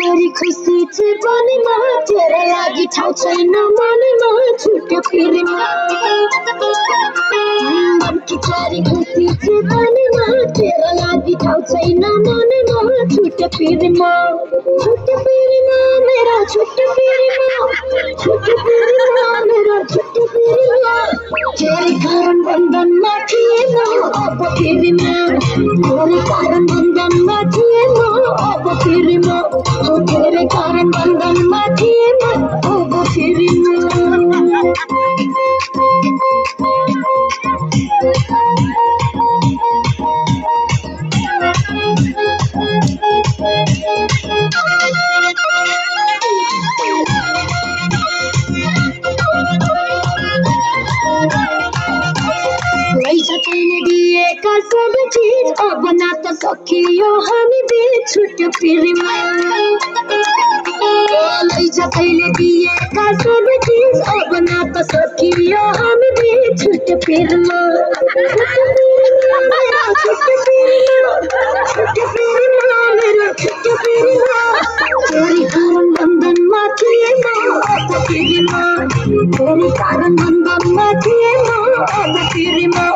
छोरी खुसी जीवनमा तेरा लागि ठाउँ छैन मनमा छुट्यो फेरिमा मनकी छोरी खुसी जीवनमा तेरा लागि ठाउँ छैन मनमा छुट्यो फेरिमा मेरा छुट्यो फेरिमा मेरा छुट्यो फेरिमा तेरे कारण बन्धनमा थिएन अब फेरिमा तेरे कारण बन्धनमा थिएन अब फेरिमा तेरे कारण बन्धनमा थिएन अब फेरिमा दिएका सब चीज अब ना त सकियो हामी बीच छुट्यो फेरिमा तैले दिएका सब चीज अब ना त सकियो हामी बीच छुट्यो फेरिमा मेरा छुट्यो फेरिमा मेरा छुट्यो फेरिमा तेरे कारण बन्धनमा थिएन अब फेरिमा तेरे कारण बन्धनमा थिएन अब फेरिमा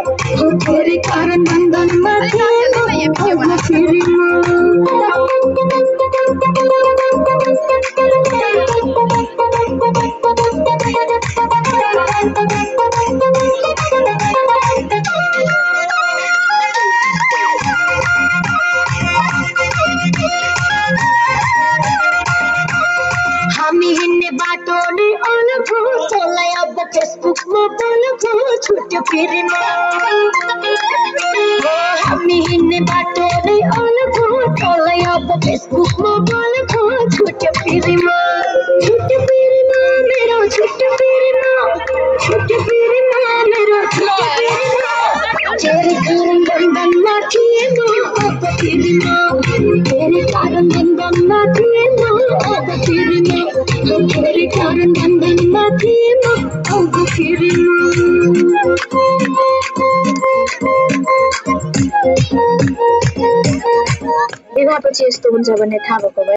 तेरे कारण बन्धनमा थिएन अब फेरिमा हामी हिँड्ने बाटो नै अलग हो तँलाई अब फेसबुकमा बोलेको छुट्यो फेरिमा हामी हिँड्ने बाटो नै अलग हो तँलाई अब फेसबुकमा बोलेको छुट्यो फेरिमा मेरो छुट्यो फेरिमा मेरो छुट्यो फेरिमा तेरे कारण बन्धनमा थिएन अब फेरिमा तेरे कारण बन्धनमा थिएन अब फेरिमा तेरे कारण बन्धनमा थिएन अब फेरिमा विवाहपछि यस्तो हुन्छ भन्ने थाहा भएको भए